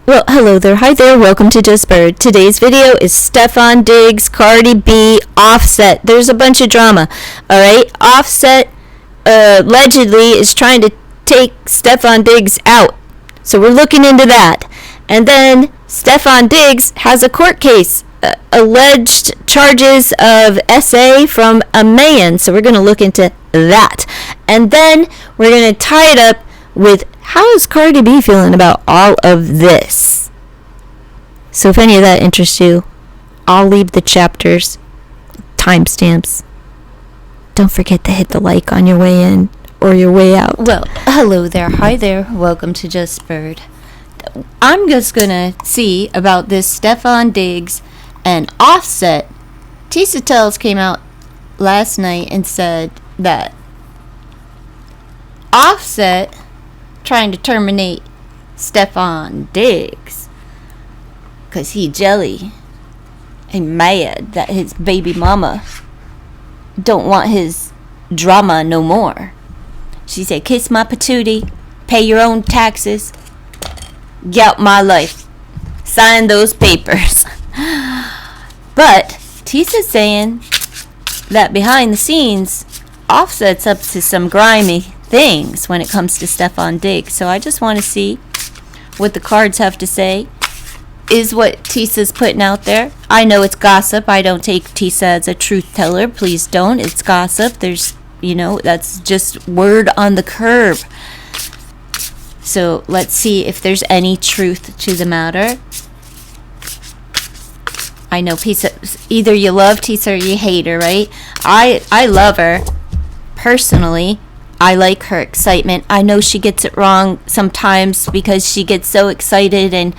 Well, hello there, hi there, welcome to Just Bird. Today's video is Stefon Diggs, Cardi B, Offset. There's a bunch of drama, alright? Offset allegedly is trying to take Stefon Diggs out. So we're looking into that. And then Stefon Diggs has a court case, alleged charges of SA from a man. So we're going to look into that. And then we're going to tie it up with how is Cardi B feeling about all of this? So if any of that interests you, I'll leave the chapters, timestamps. Don't forget to hit the like on your way in or your way out. Well, hello there, hi there, welcome to Just Bird. I'm just gonna see about this Stefon Diggs and Offset. Tisa Tells came out last night and said that Offset trying to terminate Stefon Diggs because he jelly and mad that his baby mama don't want his drama no more. She said, kiss my patootie, pay your own taxes, get out my life, sign those papers. But Tisa's saying that behind the scenes, Offset's up to some grimy things when it comes to Stefon Diggs. So I just want to see what the cards have to say. Is what Tisa's putting out there. I know it's gossip. I don't take Tisa as a truth teller. Please don't. It's gossip. There's, that's just word on the curb. So let's see if there's any truth to the matter. I know Tisa, either you love Tisa or you hate her, right? I love her personally. I like her excitement. I know she gets it wrong sometimes because she gets so excited and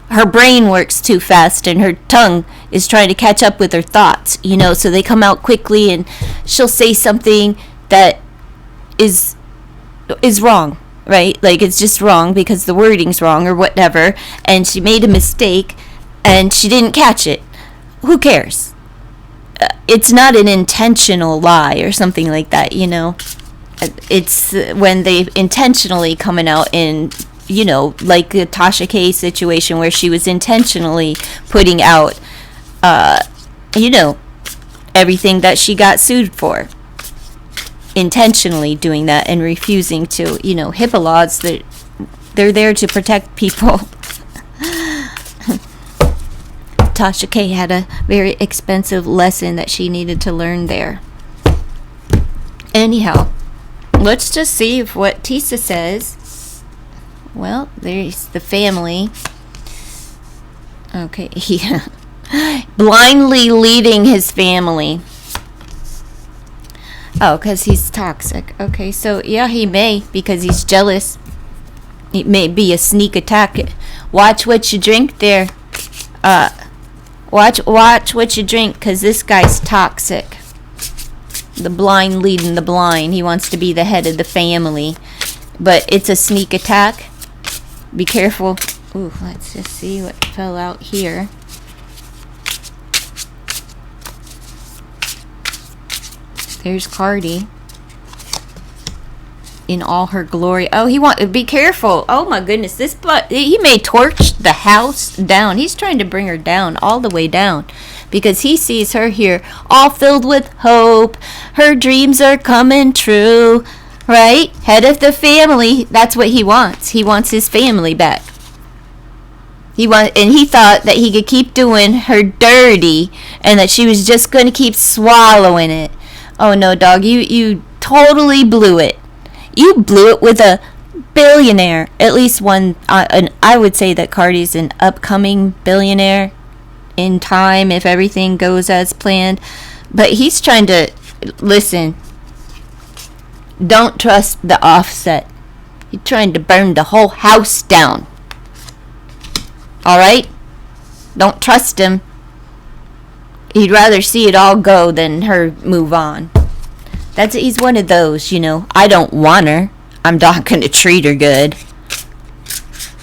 her brain works too fast and her tongue is trying to catch up with her thoughts, so they come out quickly and she'll say something that is wrong, right? Like it's just wrong because the wording's wrong or whatever, and she made a mistake and she didn't catch it. Who cares? It's not an intentional lie or something like that, It's when they intentionally coming out in, like the Tasha K situation where she was intentionally putting out, everything that she got sued for. Intentionally doing that and refusing to, HIPAA laws, that they're there to protect people. Tasha K had a very expensive lesson that she needed to learn there. Anyhow, let's just see what Tisa says. Well, there's the family. Okay, he blindly leading his family. Oh, because he's toxic. Okay, so yeah, he may, because he's jealous. It may be a sneak attack. Watch what you drink there. Watch what you drink, because this guy's toxic. The blind leading the blind. He wants to be the head of the family. But it's a sneak attack. Be careful. Ooh, let's just see what fell out here. There's Cardi in all her glory. Oh, be careful. Oh my goodness, he may torch the house down. He's trying to bring her down, all the way down, because he sees her here all filled with hope. Her dreams are coming true, right? Head of the family. That's what he wants. He wants his family back. And he thought that he could keep doing her dirty and that she was just going to keep swallowing it. Oh no, dog, you totally blew it. You blew it with a billionaire. At least one, and I would say that Cardi's an upcoming billionaire in time if everything goes as planned. But he's trying to, listen, don't trust the Offset. He's trying to burn the whole house down. Alright? Don't trust him. He'd rather see it all go than her move on. He's one of those, I don't want her. I'm not going to treat her good.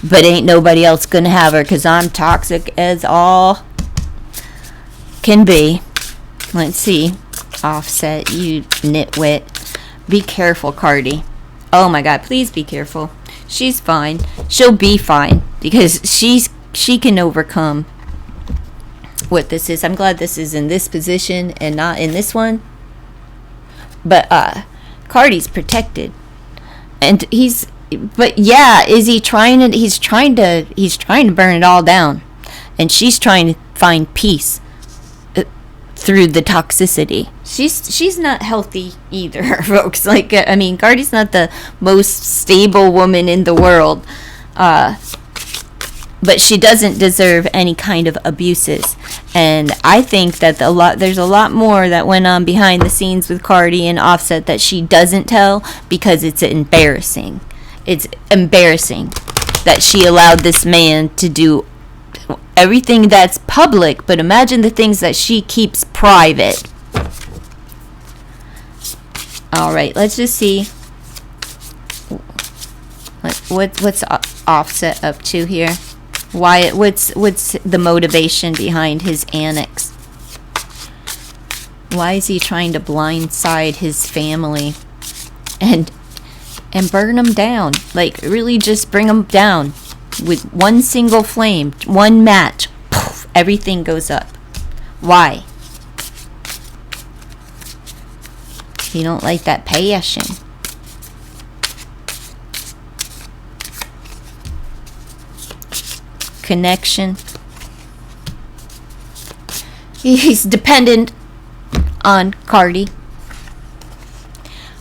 But ain't nobody else going to have her because I'm toxic as all can be. Let's see. Offset, you nitwit. Be careful, Cardi. Oh my God, please be careful. She's fine. She'll be fine. because she can overcome what this is. I'm glad this is in this position and not in this one. But Cardi's protected, and but yeah, is he trying to? He's trying to burn it all down, and she's trying to find peace through the toxicity. She's not healthy either, folks. Like, I mean, Cardi's not the most stable woman in the world, but she doesn't deserve any kind of abuses. And I think that there's a lot more that went on behind the scenes with Cardi and Offset that she doesn't tell, because it's embarrassing. It's embarrassing that she allowed this man to do everything that's public, but imagine the things that she keeps private. All right, let's just see what's Offset up to here. What's the motivation behind his annex? Why is he trying to blindside his family and burn them down? Like, really just bring them down with one single flame, one match. Poof, everything goes up. Why? You don't like that passion. Connection. He's dependent on Cardi.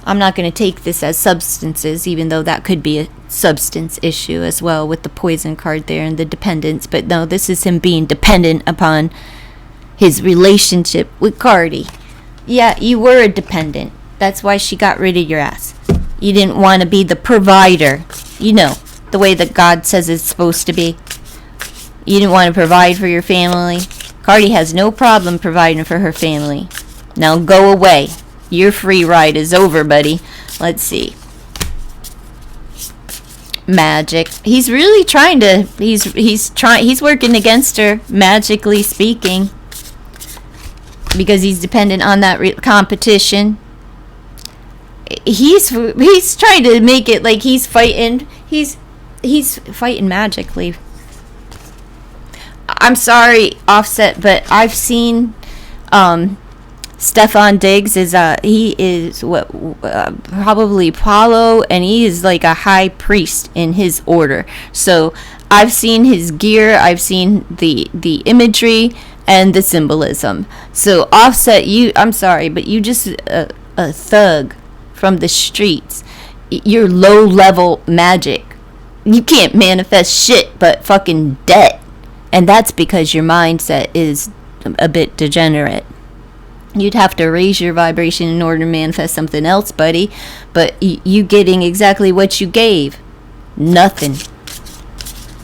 I'm not going to take this as substances, even though that could be a substance issue as well with the poison card there and the dependence. But no, this is him being dependent upon his relationship with Cardi. Yeah, you were a dependent. That's why she got rid of your ass. You didn't want to be the provider. You know, the way that God says it's supposed to be. You didn't want to provide for your family. Cardi has no problem providing for her family. Now go away. Your free ride is over, buddy. Let's see. Magic. He's really trying to. He's working against her, magically speaking, because he's dependent on that competition. He's trying to make it like he's fighting. He's fighting magically. I'm sorry, Offset, but I've seen Stefon Diggs he is probably Paulo, and he is like a high priest in his order. So I've seen his gear, I've seen the imagery and the symbolism. So Offset, I'm sorry, but you just a thug from the streets. You're low level magic. You can't manifest shit but fucking debt. And that's because your mindset is a bit degenerate. You'd have to raise your vibration in order to manifest something else, buddy. But you getting exactly what you gave. Nothing.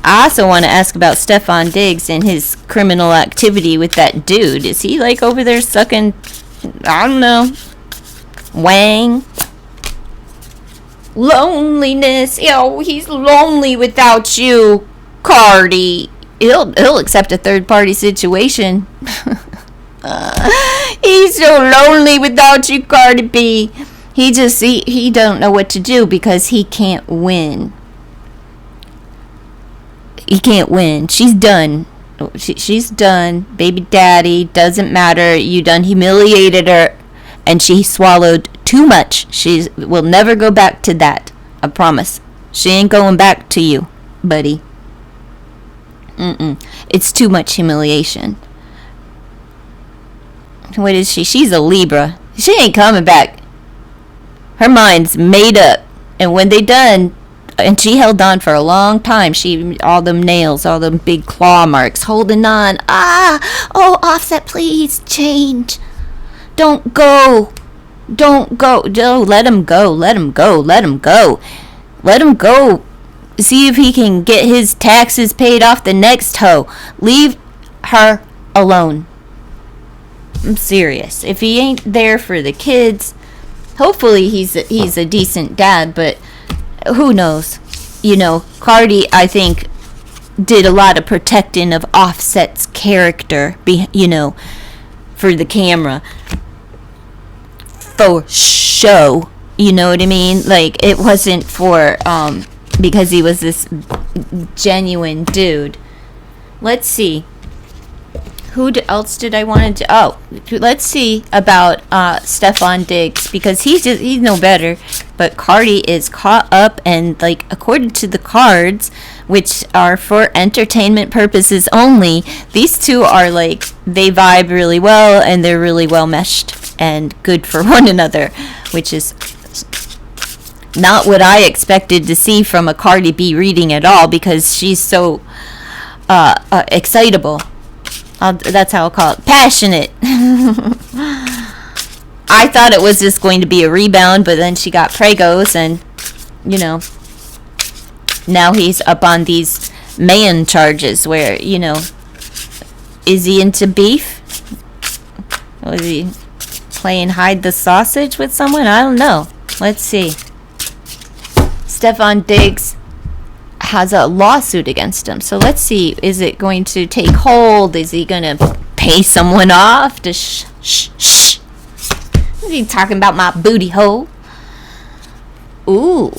I also want to ask about Stefon Diggs and his criminal activity with that dude. Is he like over there sucking, I don't know, wang? Loneliness. Yo, he's lonely without you, Cardi. He'll accept a third party situation. He's so lonely without you, Cardi B. He don't know what to do because he can't win. He can't win. She's done. She's done. Baby daddy, doesn't matter. You done humiliated her, and she swallowed too much. She will never go back to that. I promise. She ain't going back to you, buddy. It's too much humiliation. What is she? She's a Libra. She ain't coming back. Her mind's made up. And when they done, and she held on for a long time. All them nails, all them big claw marks, holding on. Oh, Offset, please change. Don't go. Don't go. No, let him go. Let him go. Let him go. Let him go. See if he can get his taxes paid off the next hoe. Leave her alone. I'm serious. If he ain't there for the kids, hopefully he's a decent dad, but who knows? You know, Cardi, I think, did a lot of protecting of Offset's character, for the camera. For show. You know what I mean? Like, it wasn't for, because he was this genuine dude. Let's see. Who else did I want to? Oh, let's see about Stefon Diggs, because he's no better. But Cardi is caught up, and like according to the cards, which are for entertainment purposes only, these two are like they vibe really well, and they're really well meshed and good for one another, which is not what I expected to see from a Cardi B reading at all, because she's so excitable. That's how I'll call it. Passionate. I thought it was just going to be a rebound, but then she got pregos, and, you know, now he's up on these man charges where, you know, is he into beef? Was he playing hide the sausage with someone? I don't know. Let's see. Stefon Diggs has a lawsuit against him. So let's see, is it going to take hold? Is he going to pay someone off to shh? Is he talking about my booty hole? Ooh.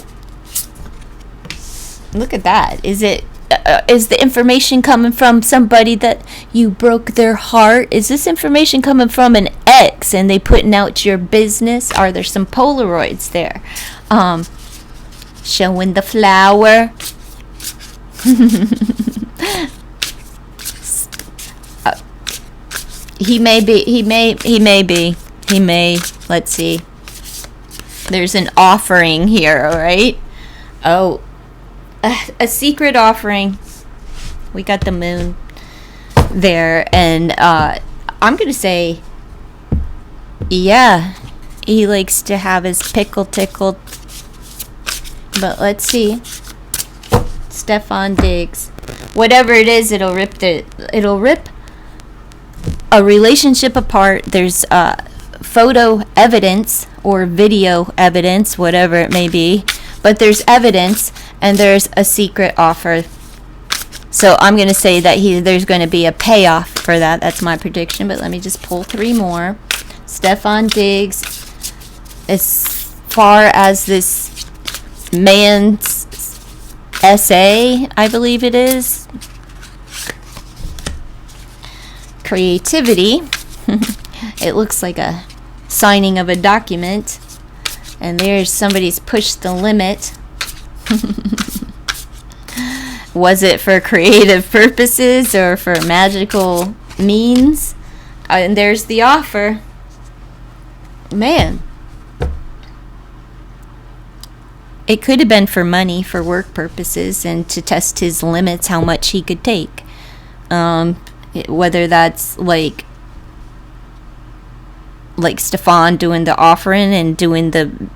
Look at that. Is the information coming from somebody that you broke their heart? Is this information coming from an ex and they putting out your business? Are there some Polaroids there? Showing the flower. He may. Let's see. There's an offering here, all right? Oh, a secret offering. We got the moon there, and I'm gonna say, yeah, he likes to have his pickle tickled. But let's see. Stefon Diggs. Whatever it is, it'll rip a relationship apart. There's photo evidence or video evidence, whatever it may be. But there's evidence, and there's a secret offer. So I'm going to say that there's going to be a payoff for that. That's my prediction. But let me just pull 3 more. Stefon Diggs, as far as this man's essay, I believe it is. Creativity. It looks like a signing of a document. And there's somebody's pushed the limit. Was it for creative purposes or for magical means? And there's the offer. Man. It could have been for money, for work purposes, and to test his limits, how much he could take. Whether that's like Stefon doing the offering and doing the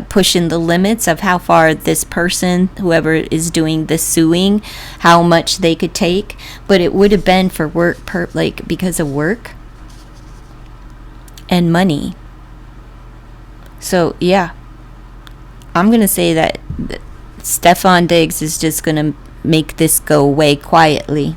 pushing the limits of how far this person, whoever is doing the suing, how much they could take. But it would have been for work, because of work and money. So yeah, I'm gonna say that Stefon Diggs is just gonna make this go away quietly.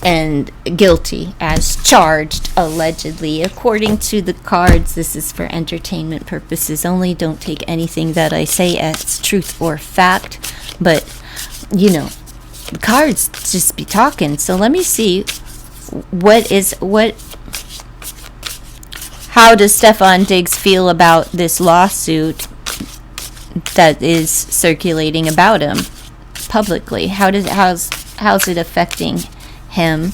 And guilty as charged, allegedly. According to the cards, this is for entertainment purposes only. Don't take anything that I say as truth or fact. But, you know, the cards just be talking. So let me see how does Stefon Diggs feel about this lawsuit that is circulating about him publicly? How's it affecting him?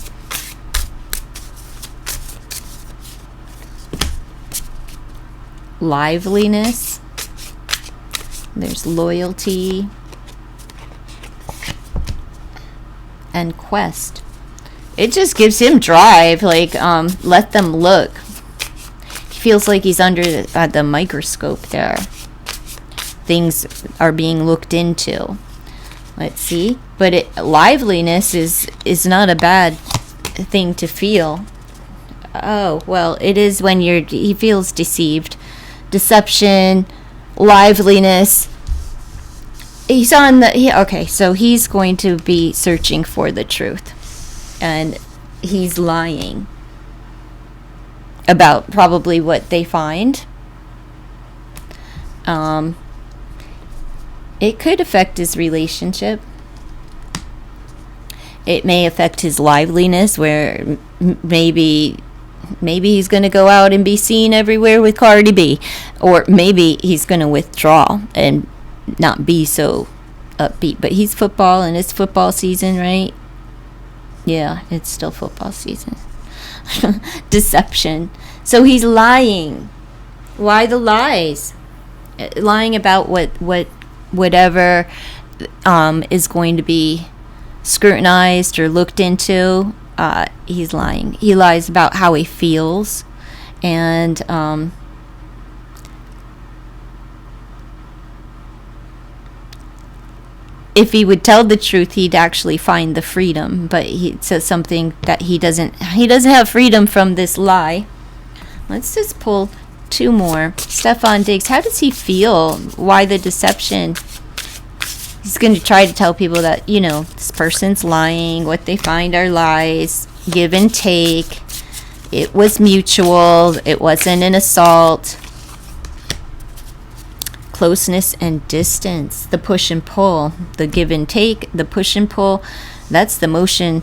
Liveliness. There's loyalty and quest. It just gives him drive. Let them look. He feels like he's under the microscope there. Things are being looked into. Let's see. But liveliness is not a bad thing to feel. Oh, well, it is when he feels deceived. Deception, liveliness. He's on so he's going to be searching for the truth. And he's lying about probably what they find. It could affect his relationship. It may affect his liveliness, where maybe he's going to go out and be seen everywhere with Cardi B, or maybe he's going to withdraw and not be so upbeat. But he's football, and it's football season, right? Yeah, it's still football season. Deception. So he's lying. Why the lies? Lying about whatever is going to be scrutinized or looked into. He's lying. He lies about how he feels, and if he would tell the truth, he'd actually find the freedom. But he says something that he doesn't have freedom from this lie. Let's just pull two more. Stefon Diggs, how does he feel? Why the deception? He's going to try to tell people that, this person's lying. What they find are lies. Give and take. It was mutual. It wasn't an assault. Closeness and distance. The push and pull. The give and take. The push and pull. That's the motion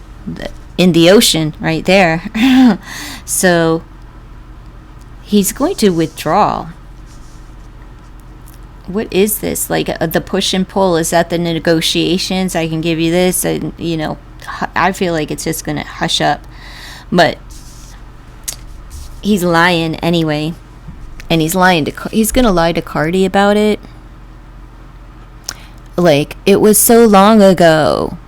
in the ocean right there. So he's going to withdraw. What is this? Like the push and pull? Is that the negotiations? I can give you this, and I feel like it's just gonna hush up. But he's lying anyway, and he's gonna lie to Cardi about it. Like, it was so long ago.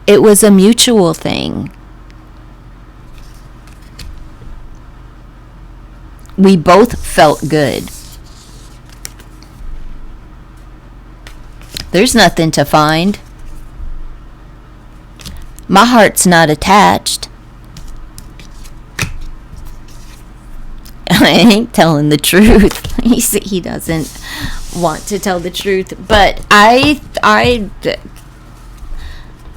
It was a mutual thing. We both felt good. There's nothing to find. My heart's not attached. I ain't telling the truth. He doesn't want to tell the truth. But I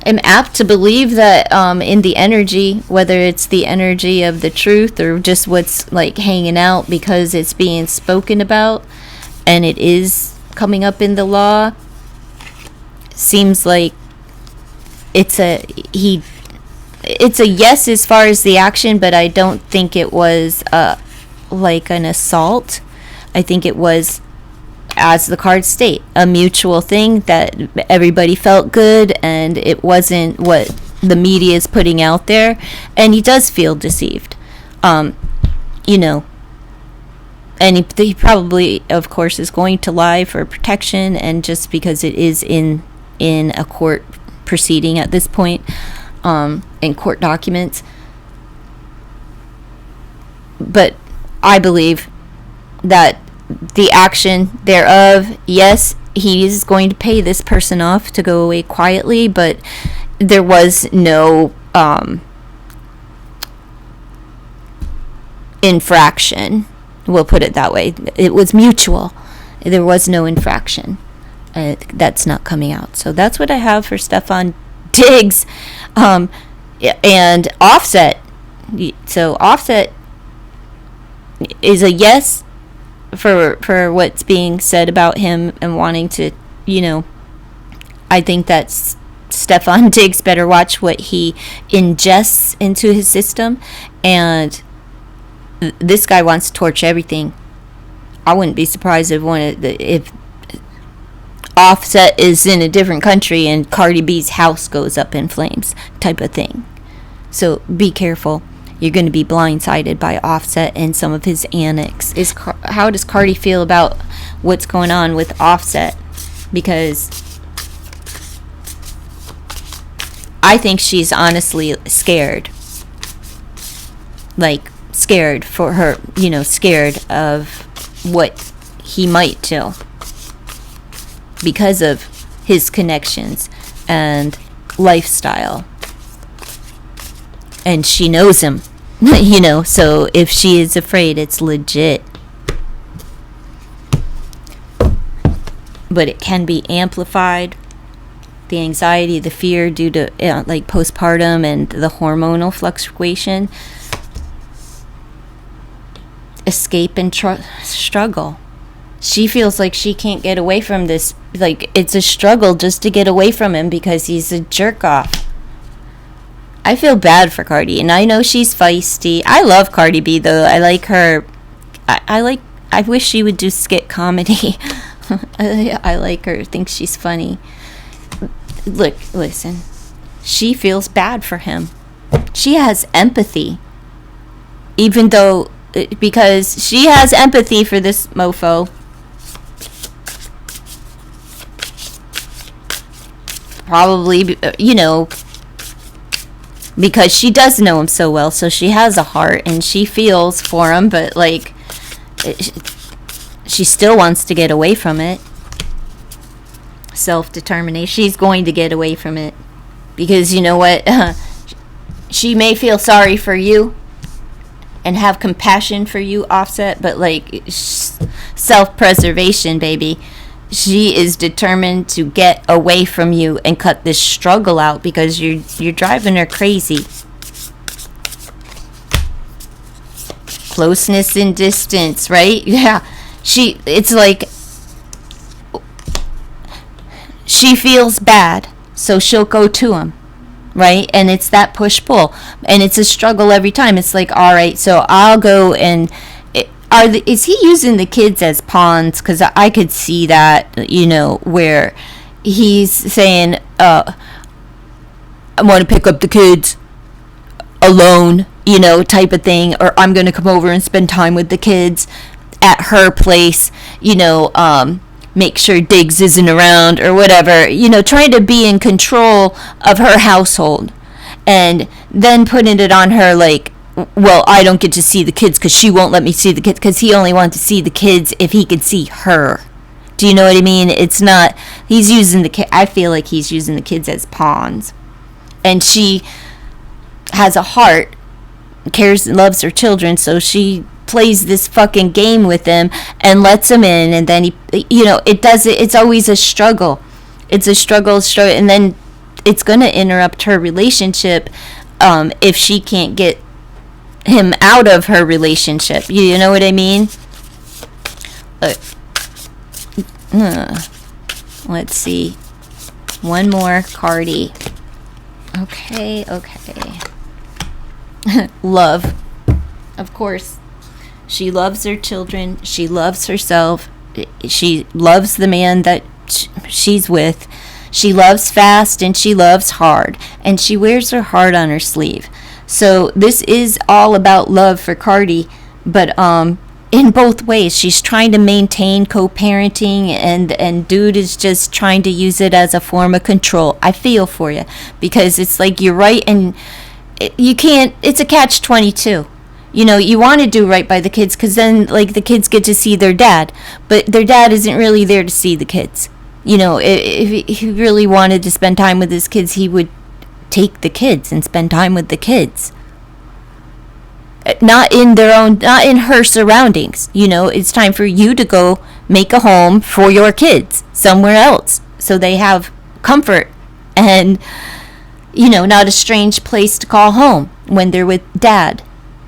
am apt to believe that in the energy, whether it's the energy of the truth or just what's like hanging out because it's being spoken about and it is coming up in the law, seems like it's a yes as far as the action, but I don't think it was like an assault. I think it was, as the cards state, a mutual thing that everybody felt good, and it wasn't what the media is putting out there. And he does feel deceived, and he probably, of course, is going to lie for protection, and just because it is in a court proceeding at this point, in court documents. But I believe that the action thereof, yes, he is going to pay this person off to go away quietly, but there was no infraction. We'll put it that way. It was mutual. There was no infraction. That's not coming out. So that's what I have for Stefon Diggs. And Offset. So Offset is a yes for what's being said about him and wanting to, I think that Stefon Diggs better watch what he ingests into his system. And this guy wants to torch everything. I wouldn't be surprised if Offset is in a different country and Cardi B's house goes up in flames, type of thing. So be careful. You're going to be blindsided by Offset and some of his antics. How does Cardi feel about what's going on with Offset? Because I think she's honestly scared. Like, scared for her, scared of what he might do because of his connections and lifestyle. And she knows him, so if she is afraid, it's legit. But it can be amplified. The anxiety, the fear due to like postpartum and the hormonal fluctuation. escape and struggle. She feels like she can't get away from this. Like, it's a struggle just to get away from him because he's a jerk off. I feel bad for Cardi, and I know she's feisty. I love Cardi B, though. I like her. I wish she would do skit comedy. I like her. I think she's funny. Look, listen. She feels bad for him. She has empathy. Even though, because she has empathy for this mofo. Probably, because she does know him so well, so she has a heart and she feels for him, but like, she still wants to get away from it. Self-determination. She's going to get away from it because you know what? She may feel sorry for you and have compassion for you, Offset, but like, self-preservation, baby. She is determined to get away from you and cut this struggle out because you're driving her crazy. Closeness and distance, right? Yeah. It's like she feels bad, so she'll go to him, right? And it's that push-pull, and it's a struggle every time. It's like, all right, so I'll go and is he using the kids as pawns? Because I could see that, where he's saying, I want to pick up the kids alone, type of thing, or I'm going to come over and spend time with the kids at her place, make sure Diggs isn't around or whatever, trying to be in control of her household, and then putting it on her like, well, I don't get to see the kids because she won't let me see the kids because he only wants to see the kids if he could see her. Do you know what I mean? It's not, he's using I feel like he's using the kids as pawns. And she has a heart, cares and loves her children, so she plays this fucking game with them and lets them in, and then it's always a struggle. It's a struggle, and then it's going to interrupt her relationship if she can't get him out of her relationship. You know what I mean? Let's see. One more, Cardi. Okay. Love. Of course. She loves her children. She loves herself. She loves the man that she's with. She loves fast and she loves hard. And she wears her heart on her sleeve. So this is all about love for Cardi, but in both ways. She's trying to maintain co-parenting, and dude is just trying to use it as a form of control. I feel for you, because it's like you're right, and you can't. It's a catch-22. You want to do right by the kids, because then like the kids get to see their dad, but their dad isn't really there to see the kids. If he really wanted to spend time with his kids, he would take the kids and spend time with the kids, not in her surroundings. It's time for you to go make a home for your kids somewhere else so they have comfort and not a strange place to call home when they're with dad.